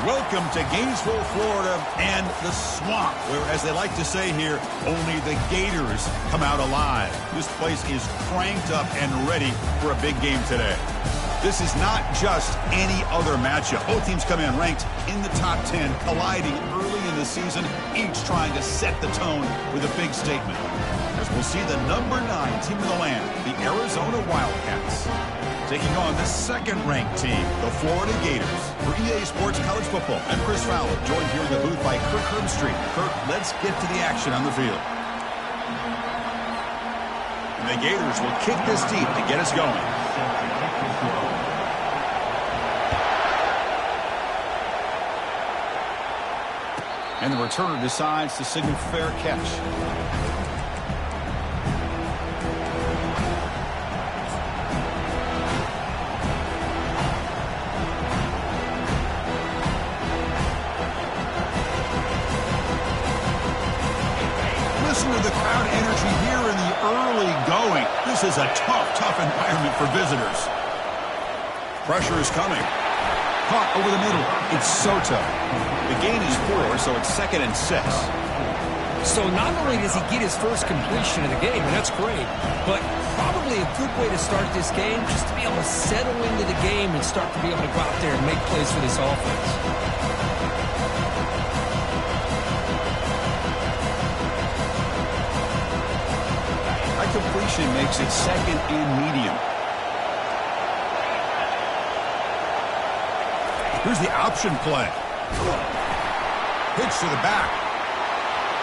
Welcome to Gainesville, Florida, and the swamp, where, as they like to say here, only the Gators come out alive. This place is cranked up and ready for a big game today. This is not just any other matchup. Both teams come in ranked in the top 10, colliding early in the season, each trying to set the tone with a big statement. As we'll see the number 9 team in the land, the Arizona Wildcats, taking on the second-ranked team, the Florida Gators. For EA Sports College Football, I'm Chris Fowler, joined here in the booth by Kirk Herbstreit. Kirk, let's get to the action on the field. And the Gators will kick this deep to get us going. And the returner decides to signal fair catch. Listen to the crowd energy here in the early going. This is a tough environment for visitors. Pressure is coming. Caught over the middle. It's so tough. The gain is 4, so it's 2nd and 6. So not only does he get his first completion of the game, and that's great, but probably a good way to start this game, just to be able to settle into the game and start to be able to go out there and make plays for this offense. High completion makes it 2nd and medium. Here's the option play. Pitch to the back.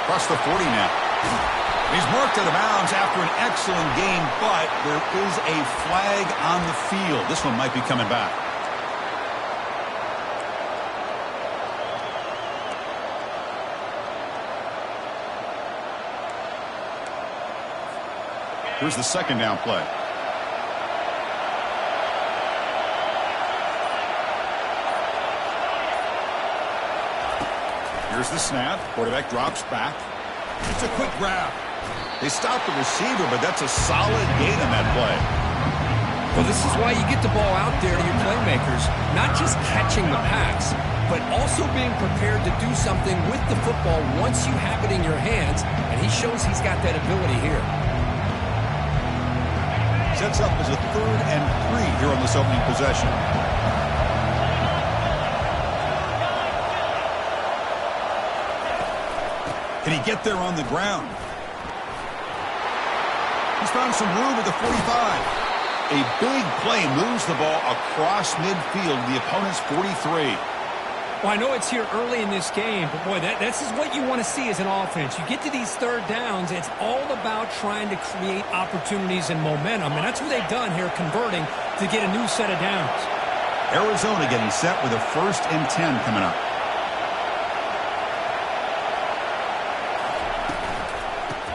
Across the 40 now. He's marked out of bounds after an excellent game, but there is a flag on the field. This one might be coming back. Here's the 2nd down play. Here's the snap. Quarterback drops back. It's a quick grab. They stop the receiver, but that's a solid gain on that play. Well, this is why you get the ball out there to your playmakers. Not just catching the pass, but also being prepared to do something with the football once you have it in your hands, and he shows he's got that ability here. Sets up as a 3rd and 3 here on this opening possession. Can he get there on the ground? He's found some room at the 45. A big play moves the ball across midfield, the opponent's 43. Well, I know it's here early in this game, but boy, this is what you want to see as an offense. You get to these 3rd downs, it's all about trying to create opportunities and momentum, and that's what they've done here, converting to get a new set of downs. Arizona getting set with a 1st and 10 coming up.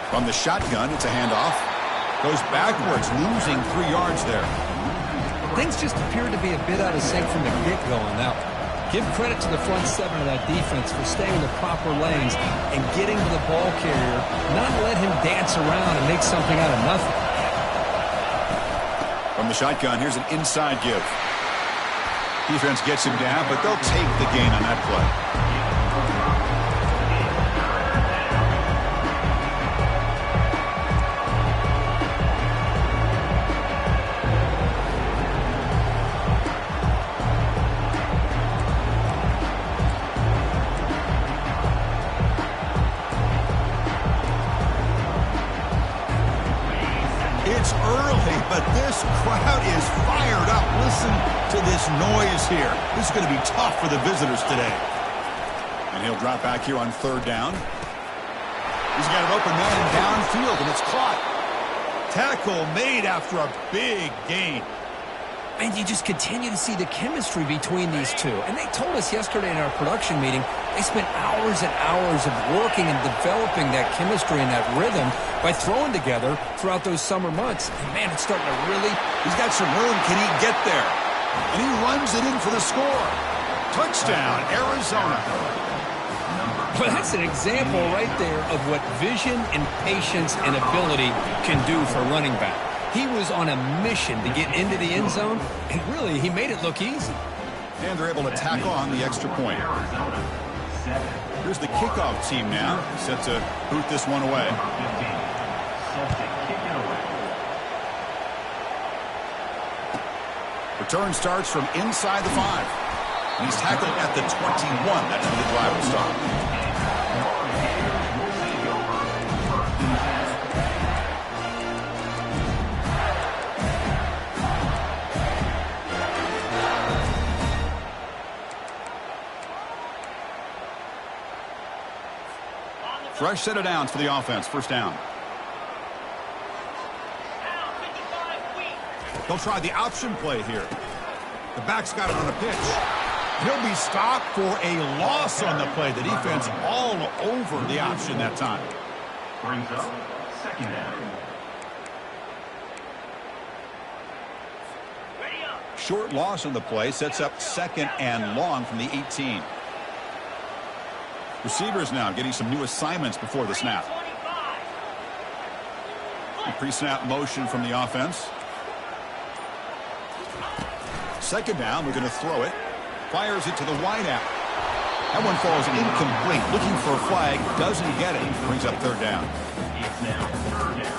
From the shotgun, it's a handoff. Goes backwards, losing 3 yards there. Things just appear to be a bit out of sync from the get-go on that one. Give credit to the front 7 of that defense for staying in the proper lanes and getting to the ball carrier, not let him dance around and make something out of nothing. From the shotgun, here's an inside give. Defense gets him down, but they'll take the gain on that play. It's early, but this crowd is fired up. Listen to this noise here. This is going to be tough for the visitors today. And he'll drop back here on 3rd down. He's got an open man downfield, and it's caught. Tackle made after a big gain. And you just continue to see the chemistry between these two. And they told us yesterday in our production meeting, they spent hours and hours of working and developing that chemistry and that rhythm by throwing together throughout those summer months. And man, it's starting to really... He's got some room. Can he get there? And he runs it in for the score. Touchdown, Arizona. Well, that's an example right there of what vision and patience and ability can do for running back. He was on a mission to get into the end zone, and really, he made it look easy. And they're able to tack on the extra point. Here's the kickoff team now, set to boot this one away. Return starts from inside the 5. And he's tackled at the 21. That's where the drive will start. Fresh set of downs for the offense. First down. They'll try the option play here. The back's got it on a pitch. He'll be stopped for a loss on the play. The defense all over the option that time. Brings up second down. Short loss on the play sets up second and long from the 18. Receivers now getting some new assignments before the snap. Pre-snap motion from the offense. Second down, we're going to throw it. Fires it to the wideout. That one falls incomplete. Looking for a flag, doesn't get it. Brings up third down. It's now third down.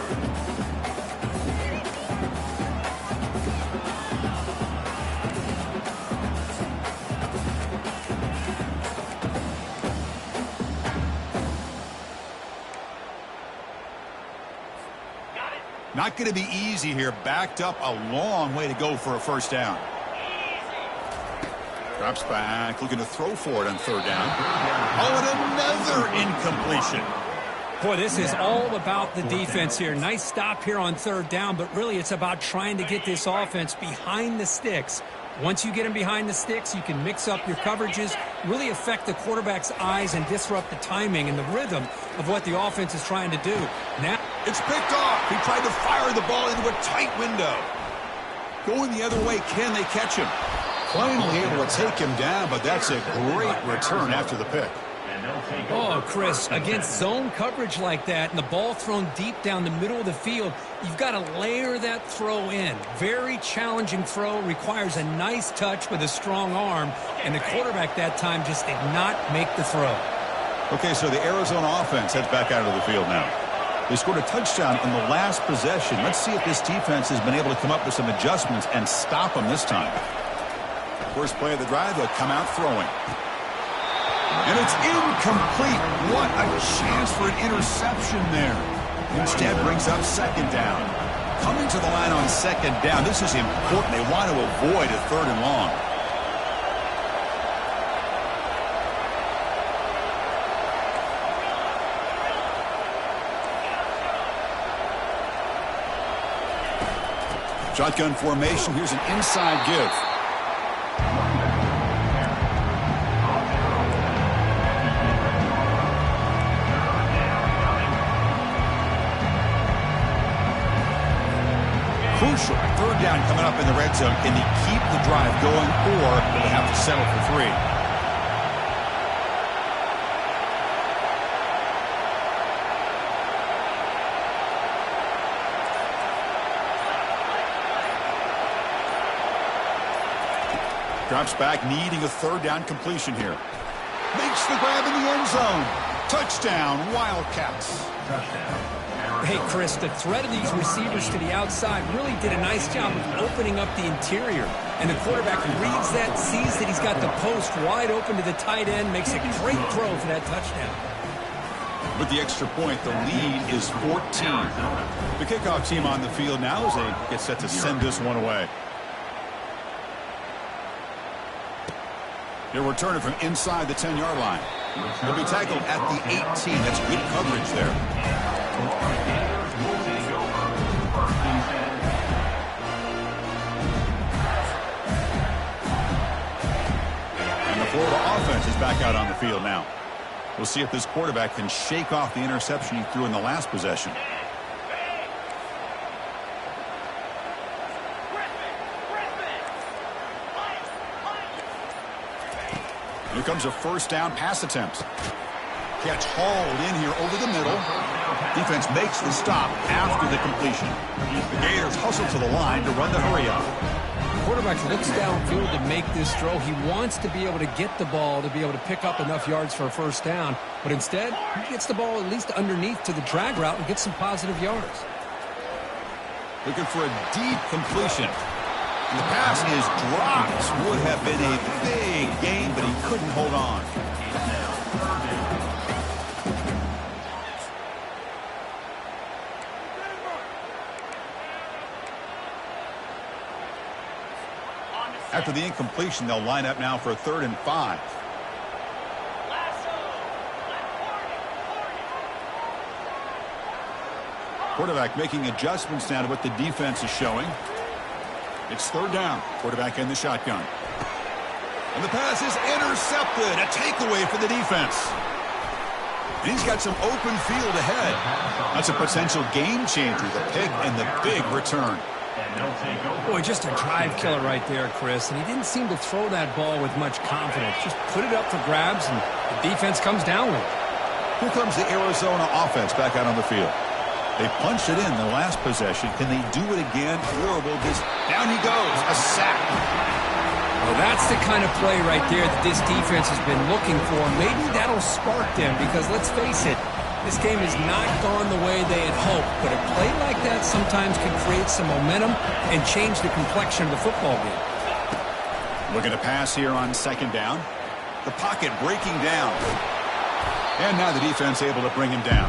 Not going to be easy here. Backed up a long way to go for a first down. Drops back, looking to throw for it on third down. Oh, and another incompletion. Boy, this is all about the defense here. Nice stop here on third down, but really it's about trying to get this offense behind the sticks. Once you get them behind the sticks, you can mix up your coverages, really affect the quarterback's eyes and disrupt the timing and the rhythm of what the offense is trying to do. Now it's picked off. He tried to fire the ball into a tight window. Going the other way, can they catch him? Finally able to take him down, but that's a great return after the pick. Oh, Chris, against zone coverage like that and the ball thrown deep down the middle of the field, you've got to layer that throw in. Very challenging throw, requires a nice touch with a strong arm, and the quarterback that time just did not make the throw. Okay, so the Arizona offense heads back out of the field now. They scored a touchdown in the last possession. Let's see if this defense has been able to come up with some adjustments and stop them this time. First play of the drive, they'll come out throwing. And it's incomplete. What a chance for an interception there. Instead brings up second down. Coming to the line on second down. This is important. They want to avoid a third and long. Shotgun formation. Here's an inside give. Crucial. Third down coming up in the red zone. Can they keep the drive going, or will they have to settle for 3? Drops back, needing a third down completion here. Makes the grab in the end zone. Touchdown, Wildcats. Hey, Chris, the threat of these receivers to the outside really did a nice job of opening up the interior. And the quarterback reads that, sees that he's got the post wide open to the tight end, makes a great throw for that touchdown. With the extra point, the lead is 14. The kickoff team on the field now as they get set to send this one away. They'll return it from inside the 10-yard line. They'll be tackled at the 18. That's good coverage there. And the Florida offense is back out on the field now. We'll see if this quarterback can shake off the interception he threw in the last possession. Here comes a first down pass attempt. Catch hauled in here over the middle. Defense makes the stop after the completion. The Gators hustle to the line to run the hurry up. quarterback looks downfield to make this throw. He wants to be able to get the ball to be able to pick up enough yards for a first down. But instead, he gets the ball at least underneath to the drag route and gets some positive yards. Looking for a deep completion. And the pass is dropped. Would have been a big gain, but he couldn't hold on. After the incompletion, they'll line up now for a 3rd and 5. Quarterback making adjustments now to what the defense is showing. It's 3rd down. Quarterback in the shotgun. And the pass is intercepted. A takeaway for the defense. And he's got some open field ahead. That's a potential game changer, the pick and the big return. Boy, just a drive killer right there, Chris. And he didn't seem to throw that ball with much confidence. Just put it up for grabs, and the defense comes down with it. Here comes the Arizona offense back out on the field. They punched it in the last possession. Can they do it again? Or will this... Down he goes. A sack. Well, that's the kind of play right there that this defense has been looking for. Maybe that'll spark them because, let's face it, this game has not gone the way they had hoped. But a play like that sometimes can create some momentum and change the complexion of the football game. Looking to pass here on 2nd down. The pocket breaking down. And now the defense able to bring him down.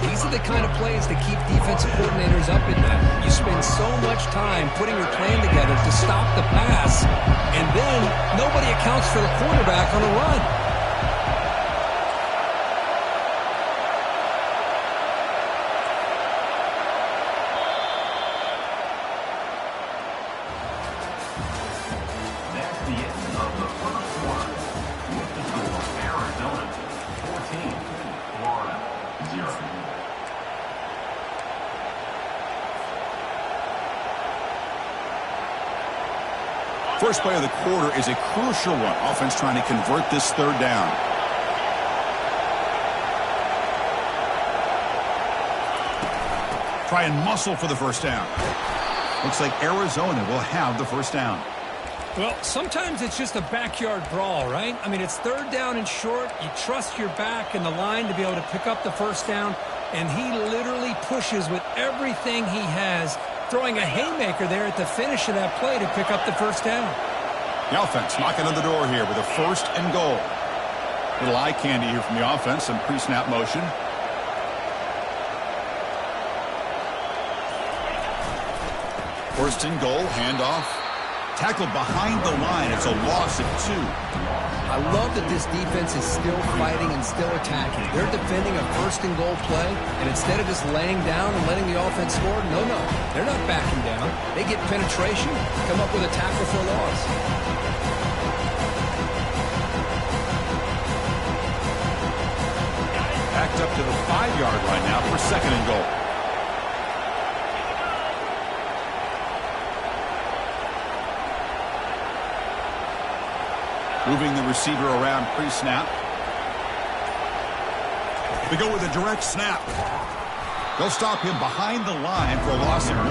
These are the kind of plays that keep defensive coordinators up at night. You spend so much time putting your plan together to stop the pass, and then nobody accounts for the quarterback on a run. That's the end of the first quarter. With the score, Arizona 14, Florida 0. First play of the quarter is a crucial one. Offense trying to convert this 3rd down. Try and muscle for the first down. Looks like Arizona will have the first down. Well, sometimes it's just a backyard brawl, right? I mean, it's 3rd down and short. You trust your back and the line to be able to pick up the first down, and he literally pushes with everything he has, throwing a haymaker there at the finish of that play to pick up the first down. The offense knocking on the door here with a 1st and goal. Little eye candy here from the offense, some pre-snap motion. First and goal, handoff. Tackled behind the line. It's a loss of 2. I love that this defense is still fighting and still attacking. They're defending a 1st and goal play, and instead of just laying down and letting the offense score, no, they're not backing down. They get penetration, come up with a tackle for a loss. Backed up to the 5-yard line now for 2nd and goal. Moving the receiver around pre-snap. They go with a direct snap. They'll stop him behind the line for a loss of 1.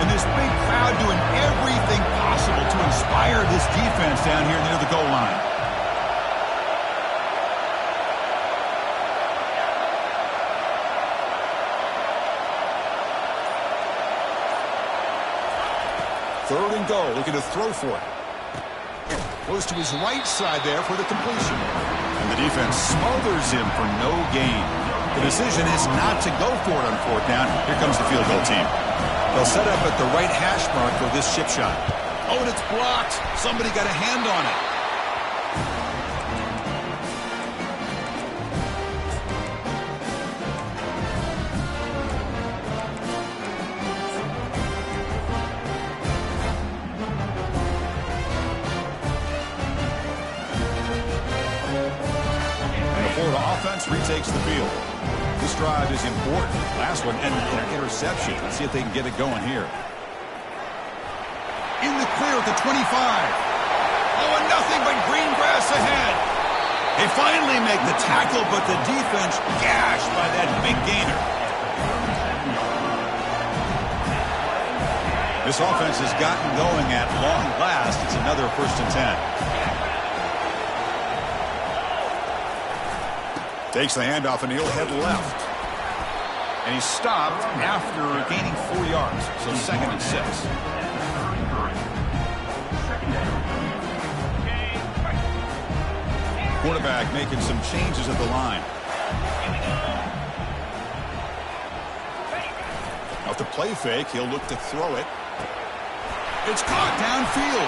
And this big crowd doing everything possible to inspire this defense down here near the goal line. Third and goal, looking to throw for it. Goes to his right side there for the completion. And the defense smothers him for no gain. The decision is not to go for it on 4th down. Here comes the field goal team. They'll set up at the right hash mark for this chip shot. Oh, and it's blocked. Somebody got a hand on it. Retakes the field. This drive is important. Last one ended in an interception. Let's see if they can get it going here. In the clear at the 25. Oh, and nothing but green grass ahead. They finally make the tackle, but the defense gashed by that big gainer. This offense has gotten going at long last. It's another 1st and 10. Takes the handoff, and he'll head left. And he's stopped after gaining 4 yards. So 2nd and 6. Quarterback making some changes at the line. Off the play fake, he'll look to throw it. It's caught downfield.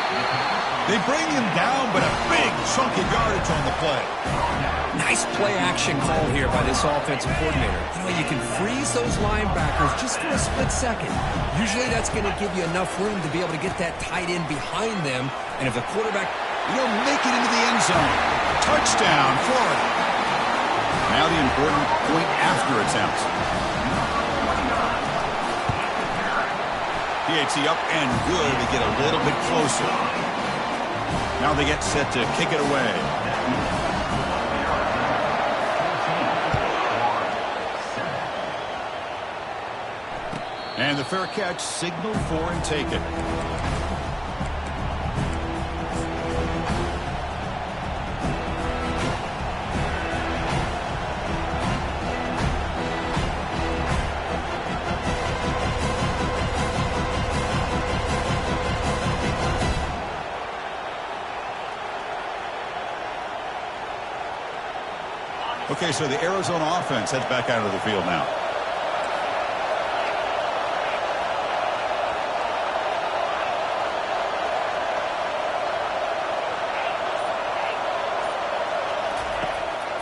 They bring him down, but a big chunk of yardage on the play. Nice play action call here by this offensive coordinator. You can freeze those linebackers just for a split second. Usually that's going to give you enough room to be able to get that tight end behind them. And if the quarterback, make it into the end zone. Touchdown, Florida. Now the important point after attempt. PAT up and good to get a little bit closer. Now they get set to kick it away. And the fair catch signaled for and taken. Okay, so the Arizona offense heads back out of the field now.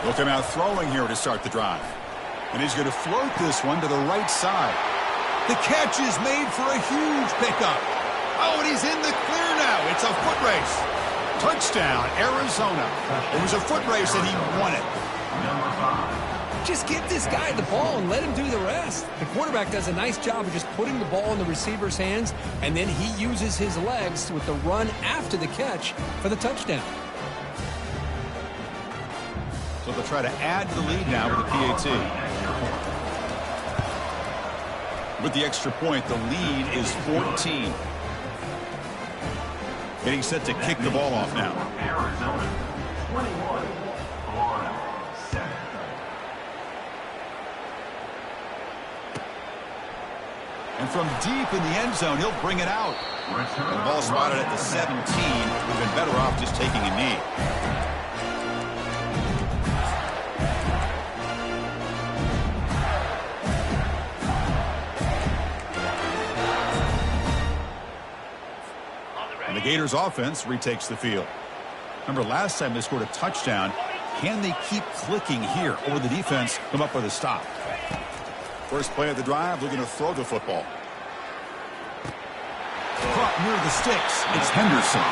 Look him out throwing here to start the drive. And he's going to float this one to the right side. The catch is made for a huge pickup. Oh, and he's in the clear now. It's a foot race. Touchdown, Arizona. It was a foot race and he won it. just give this guy the ball and let him do the rest. The quarterback does a nice job of just putting the ball in the receiver's hands, and then he uses his legs with the run after the catch for the touchdown. So they'll try to add to the lead now with the PAT. With the extra point, the lead is 14. Getting set to kick the ball off now. Arizona 21, Florida 7. And from deep in the end zone, he'll bring it out. And the ball spotted at the 17. Would have been better off just taking a knee. And the Gators offense retakes the field. Remember, last time they scored a touchdown. Can they keep clicking here, or will the defense come up with a stop? First play of the drive, looking to throw the football. Caught near the sticks. It's Henderson.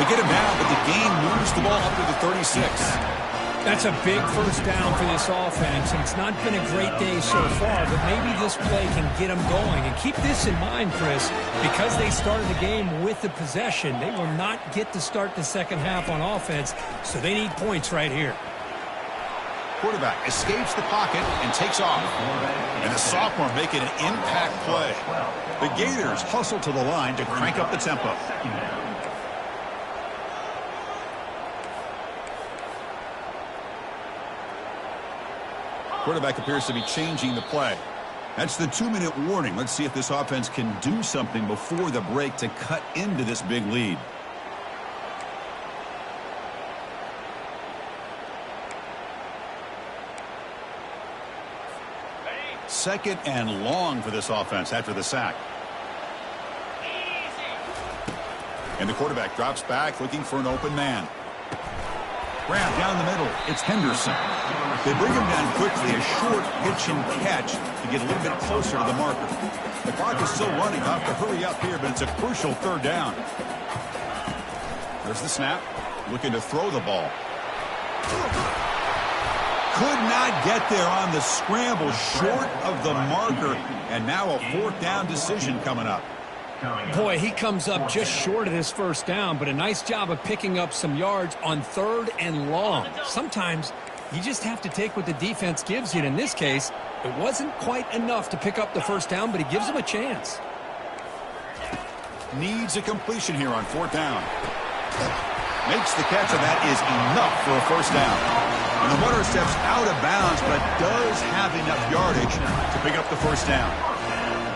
They get him down, but the game moves the ball up to the 36. That's a big first down for this offense, and it's not been a great day so far, but maybe this play can get them going. And keep this in mind, Chris, because they started the game with the possession, they will not get to start the second half on offense, so they need points right here. Quarterback escapes the pocket and takes off. And the sophomore making an impact play. The Gators hustle to the line to crank up the tempo. Quarterback appears to be changing the play. That's the 2-minute warning. Let's see if this offense can do something before the break to cut into this big lead. Second and long for this offense after the sack. And the quarterback drops back looking for an open man. Grab down the middle. It's Henderson. They bring him down quickly, a short hitch and catch to get a little bit closer to the marker. The clock is still running. I'll have to hurry up here, but it's a crucial third down. There's the snap. Looking to throw the ball. Could not get there on the scramble, short of the marker, and now a fourth down decision coming up. coming up. Boy, he comes up just short of his first down, but a nice job of picking up some yards on 3rd and long. Sometimes you just have to take what the defense gives you. And in this case, it wasn't quite enough to pick up the first down, but he gives him a chance. Needs a completion here on 4th down. Makes the catch, and that is enough for a first down. And the runner steps out of bounds, but does have enough yardage to pick up the first down.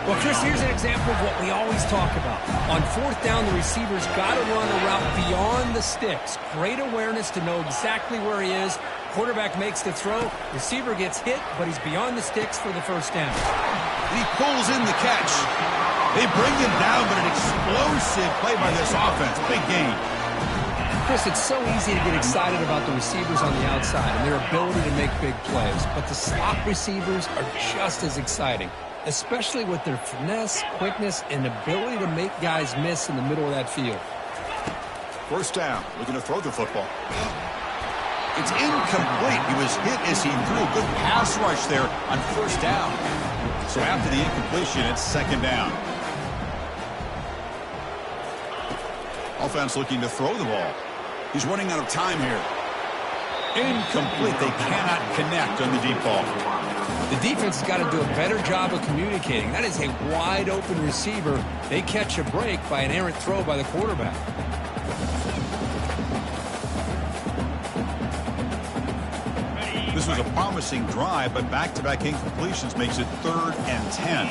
Well, Chris, here's an example of what we always talk about. On 4th down, the receiver's got to run a route beyond the sticks. Great awareness to know exactly where he is. Quarterback makes the throw. Receiver gets hit, but he's beyond the sticks for the first down. And he pulls in the catch. They bring him down, but an explosive play by this offense. Big gain. Chris, it's so easy to get excited about the receivers on the outside and their ability to make big plays, but the slot receivers are just as exciting, especially with their finesse, quickness, and ability to make guys miss in the middle of that field. First down, looking to throw the football. It's incomplete. He was hit as he threw a good pass rush there on first down. So after the incompletion, it's 2nd down. Offense looking to throw the ball. He's running out of time here. Incomplete. They cannot connect on the deep ball. The defense has got to do a better job of communicating. That is a wide-open receiver. They catch a break by an errant throw by the quarterback. This was a promising drive, but back-to-back incompletions makes it 3rd and 10.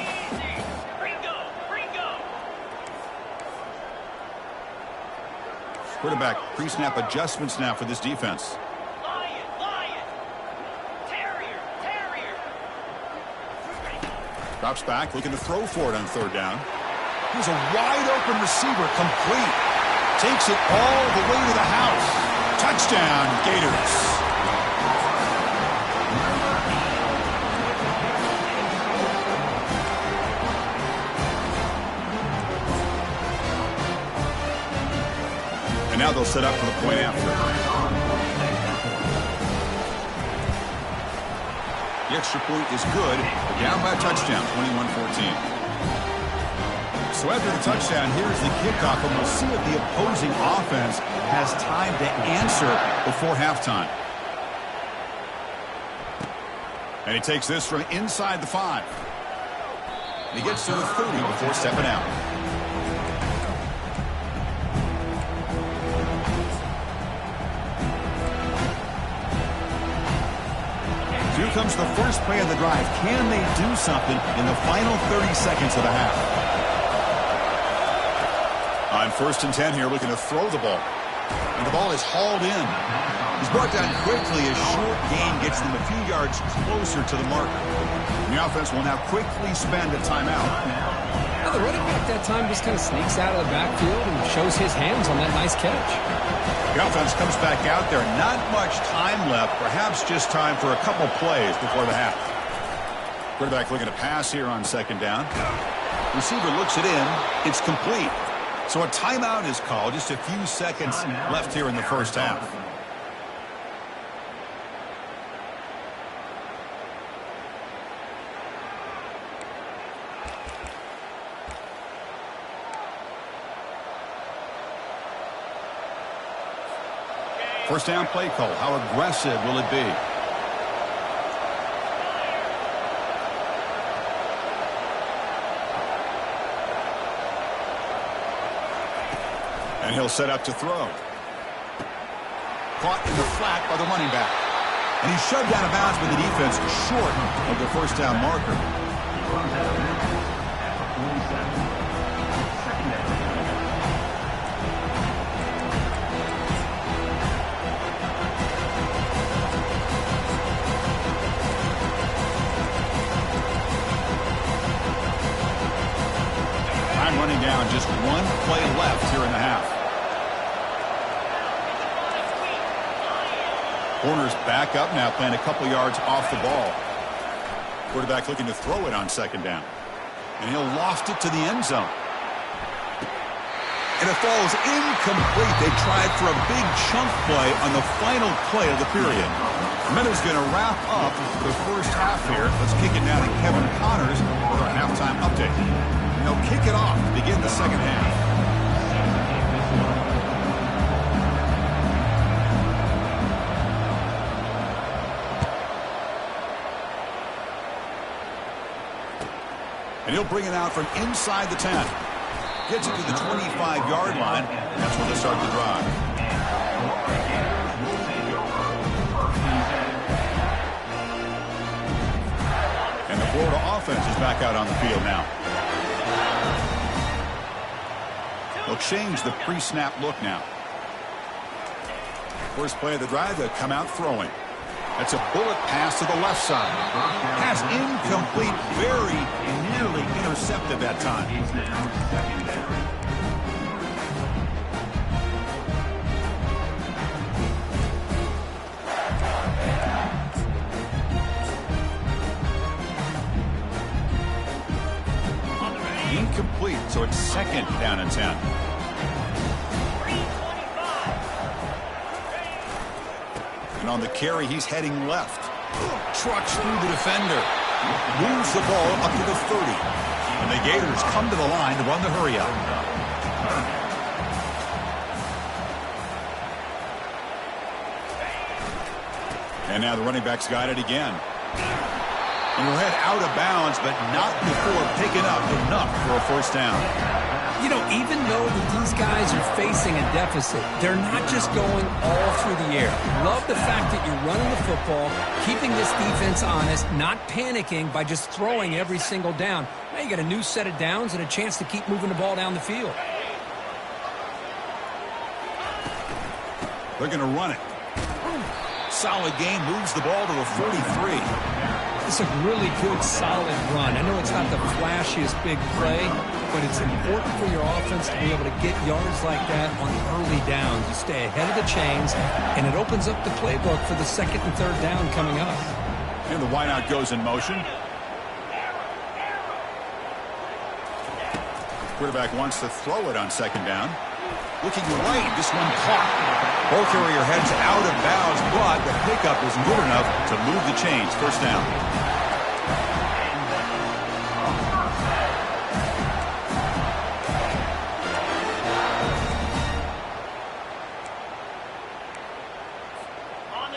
Quarterback pre-snap adjustments now for this defense. Drops back, looking to throw for it on 3rd down. Here's a wide-open receiver, complete. Takes it all the way to the house. Touchdown, Gators. And now they'll set up for the point after. The extra point is good. Down by a touchdown, 21-14. So after the touchdown, here's the kickoff, and we'll see if the opposing offense has time to answer before halftime. And he takes this from inside the 5. And he gets to the 30 before stepping out. Here comes the first play of the drive. Can they do something in the final 30 seconds of the half? On 1st and 10 here, looking to throw the ball. And the ball is hauled in. He's brought down quickly. A short gain gets them a few yards closer to the marker. And the offense will now quickly spend a timeout. Now the running back that time just kind of sneaks out of the backfield and shows his hands on that nice catch. The offense comes back out there. Not much time left. Perhaps just time for a couple plays before the half. Quarterback looking to pass here on 2nd down. Receiver looks it in. It's complete. So a timeout is called. Just a few seconds left here in the first half. First down play call. How aggressive will it be? And he'll set up to throw. Caught in the flat by the running back. And he's shoved out of bounds by the defense short of the first down marker. Time running down, just one play left here in the half. Corner's back up now, playing a couple yards off the ball. Quarterback looking to throw it on 2nd down. And he'll loft it to the end zone. And it falls incomplete. They tried for a big chunk play on the final play of the period. Meadows going to wrap up the first half here. Let's kick it now to Kevin Connors for our halftime update. And they'll kick it off to begin the second half. And he'll bring it out from inside the 10. Gets it to the 25-yard line. That's where they start the drive. And the Florida offense is back out on the field now. They'll change the pre-snap look now. First play of the drive, they'll come out throwing. That's a bullet pass to the left side. Pass incomplete, very nearly intercepted that time. Incomplete, so it's second down and 10. And on the carry, he's heading left. Trucks through the defender. Moves the ball up to the 30. And the Gators come to the line to run the hurry up. And now the running back's got it again. And we'll head out of bounds, but not before picking up enough for a first down. You know, even though that these guys are facing a deficit, they're not just going all through the air. Love the fact that you're running the football, keeping this defense honest, not panicking by just throwing every single down. Now you got a new set of downs and a chance to keep moving the ball down the field. They're going to run it. Solid gain, moves the ball to the 43. It's a really good, solid run. I know it's not the flashiest big play, but it's important for your offense to be able to get yards like that on early downs. You stay ahead of the chains, and it opens up the playbook for the second and third down coming up. And the wideout goes in motion. Quarterback wants to throw it on second down. Looking right, this one caught. Ball carrier heads out of bounds, but the pickup is good enough to move the chains. First down.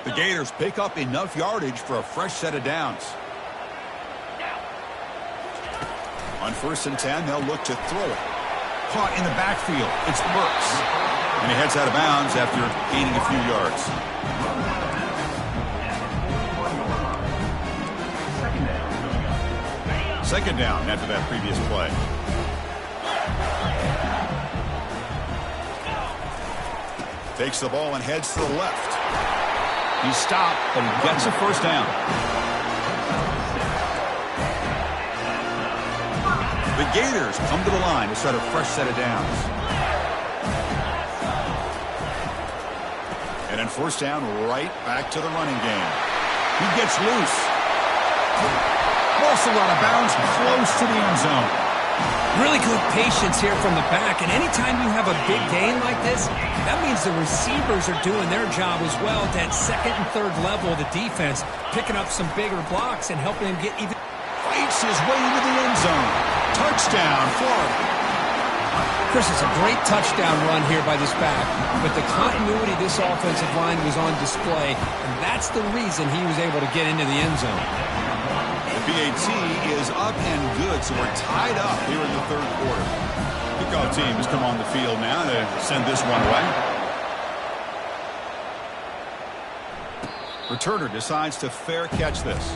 The Gators pick up enough yardage for a fresh set of downs. On first and 10, they'll look to throw it. Caught in the backfield. It's Burks. And he heads out of bounds after gaining a few yards. Second down after that previous play. Takes the ball and heads to the left. He's stopped, but he gets a first down. The Gators come to the line to start a fresh set of downs. And then first down, right back to the running game. He gets loose. Also out of bounds, close to the end zone. Really good patience here from the back, and anytime you have a big gain like this, that means the receivers are doing their job as well at that second and third level of the defense, picking up some bigger blocks and helping him get even. Fights his way into the end zone. Touchdown, Florida. Chris, it's a great touchdown run here by this back, but the continuity of this offensive line was on display, and that's the reason he was able to get into the end zone. The BAT is up and good, so we're tied up here in the third quarter. Kickoff team has come on the field now to send this one away. Returner decides to fair catch this.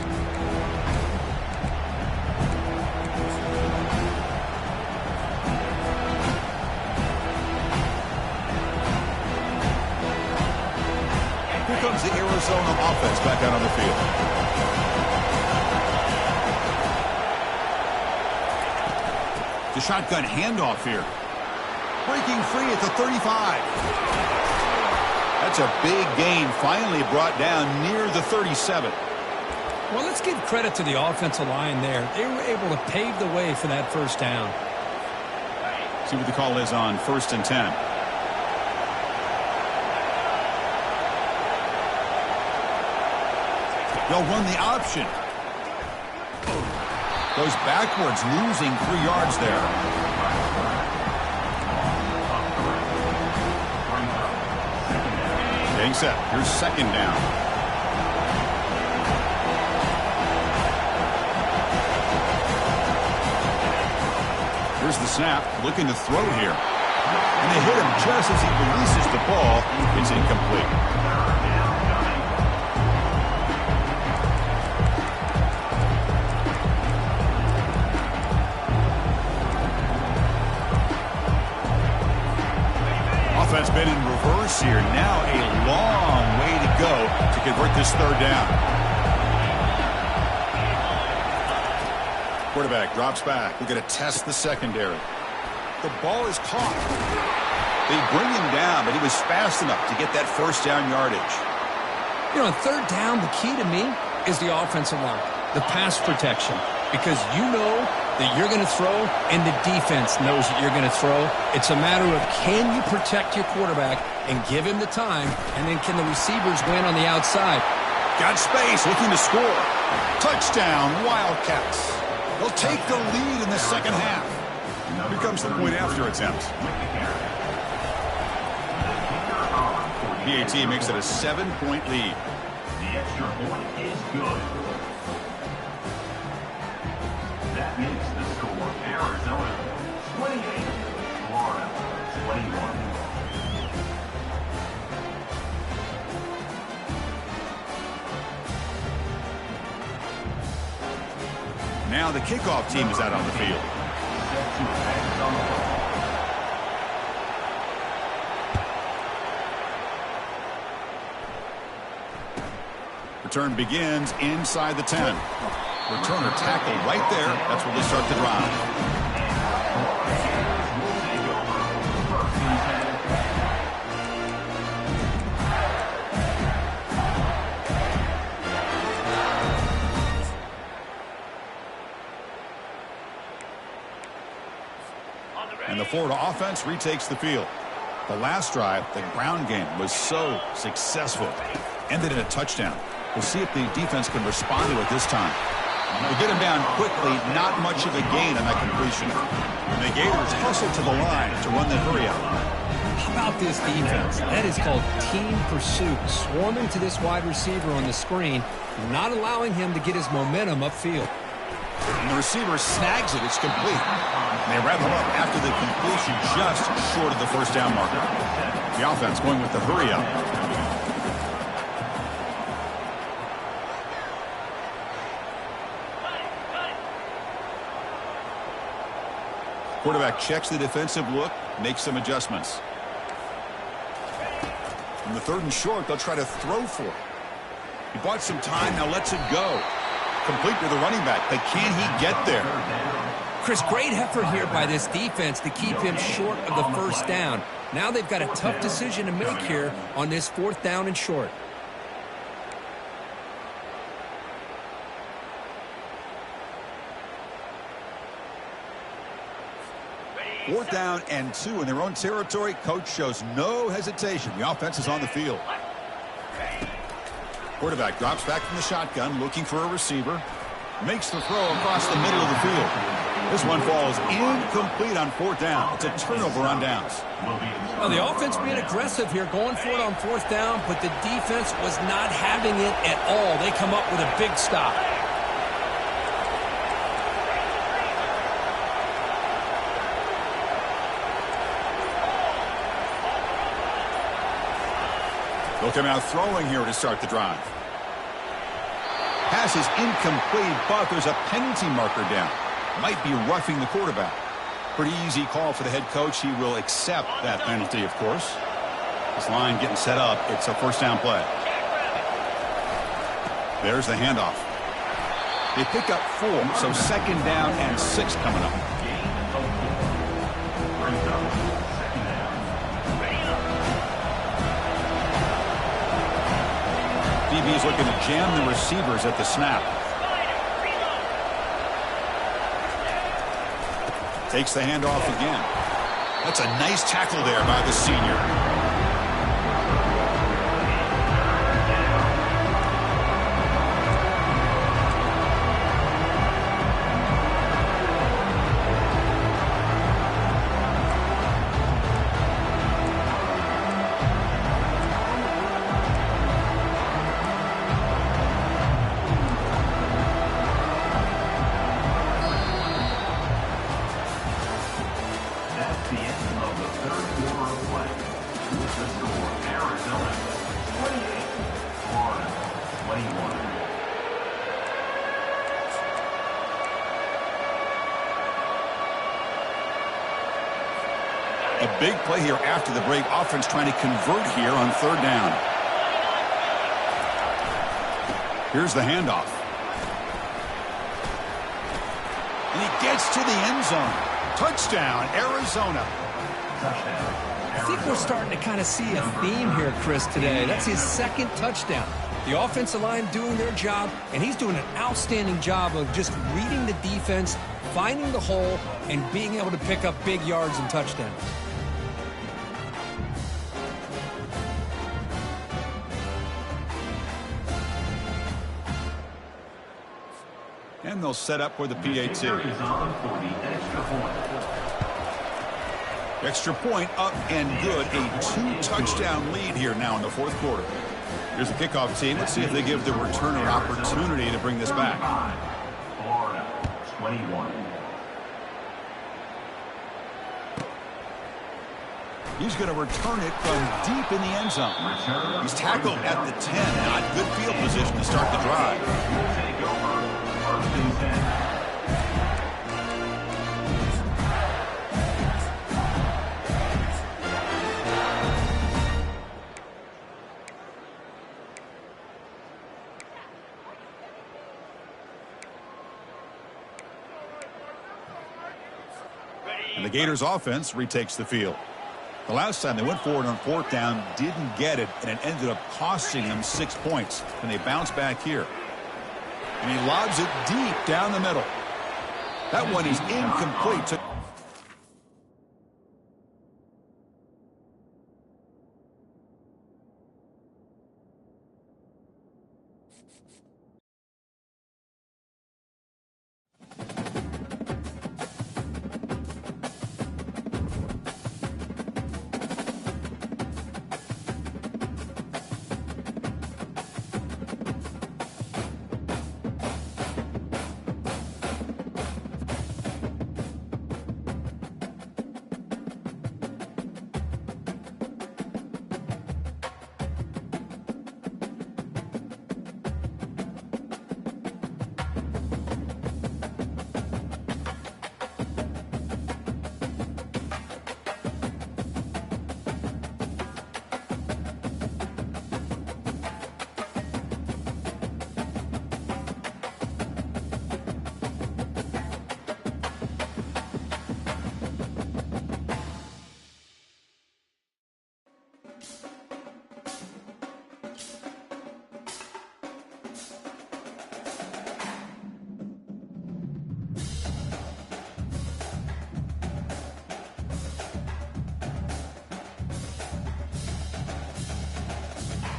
Here comes the Arizona offense back out on the field. The shotgun handoff here. Breaking free at the 35. That's a big gain, finally brought down near the 37. Well, let's give credit to the offensive line there. They were able to pave the way for that first down. See what the call is on first and 10. They'll run the option. Goes backwards, losing 3 yards there. Getting set. Here's second down. Here's the snap. Looking to throw here. And they hit him just as he releases the ball. It's incomplete. Offense been in reverse here. Now a long way to go to convert this third down. Quarterback drops back. We're going to test the secondary. The ball is caught. They bring him down, but he was fast enough to get that first down yardage. You know, on third down, the key to me is the offensive line, the pass protection, because you know that you're going to throw and the defense knows that you're going to throw. It's a matter of can you protect your quarterback and give him the time, and then can the receivers win on the outside? Got space, looking to score. Touchdown, Wildcats. They'll take the lead in the second half. Here comes the point after attempt. PAT makes it a 7-point lead. The extra point is good. That makes the score Arizona 28, Florida 21. Now the kickoff team is out on the field. Return begins inside the 10. Returner tackle right there. That's where they start the drive. And the Florida offense retakes the field. The last drive, the ground game, was so successful. Ended in a touchdown. We'll see if the defense can respond to it this time. They get him down quickly, not much of a gain on that completion. And the Gators hustle to the line to run the hurry out. How about this defense? That is called team pursuit. Swarming to this wide receiver on the screen, not allowing him to get his momentum upfield. And the receiver snags it. It's complete. And they wrap him up after the completion just short of the first down marker. The offense going with the hurry up. Quarterback checks the defensive look, makes some adjustments. On the third and short, they'll try to throw for it. He bought some time, now lets it go. Complete with the running back, but can he get there? Chris, great effort here by this defense to keep him short of the first down. Now they've got a tough decision to make here on this fourth down and short. Fourth down and 2 in their own territory. Coach shows no hesitation. The offense is on the field. Quarterback drops back from the shotgun, looking for a receiver. Makes the throw across the middle of the field. This one falls incomplete on fourth down. It's a turnover on downs. Well, the offense being aggressive here, going for it on fourth down, but the defense was not having it at all. They come up with a big stop. They'll come out throwing here to start the drive. Pass is incomplete, but there's a penalty marker down. Might be roughing the quarterback. Pretty easy call for the head coach. He will accept that penalty, of course. This line getting set up. It's a first down play. There's the handoff. They pick up 4, so second down and 6 coming up. DB's looking to jam the receivers at the snap. Takes the handoff again. That's a nice tackle there by the senior. A big play here after the break. Offense trying to convert here on third down. Here's the handoff. And he gets to the end zone. Touchdown, Arizona. I think we're starting to kind of see a theme here, Chris, today. That's his second touchdown. The offensive line doing their job, and he's doing an outstanding job of just reading the defense, finding the hole, and being able to pick up big yards and touchdowns. And they'll set up for the PAT. Extra point up and good. A two-touchdown lead here now in the fourth quarter. Here's the kickoff team. Let's see if they give the returner an opportunity to bring this back. Florida, 21. He's going to return it from deep in the end zone. He's tackled at the 10. Not good field position to start the drive. Will take over first and 10. And the Gators offense retakes the field. The last time they went forward on fourth down, didn't get it, and it ended up costing them 6 points. And they bounce back here. And he lobs it deep down the middle. That one is incomplete.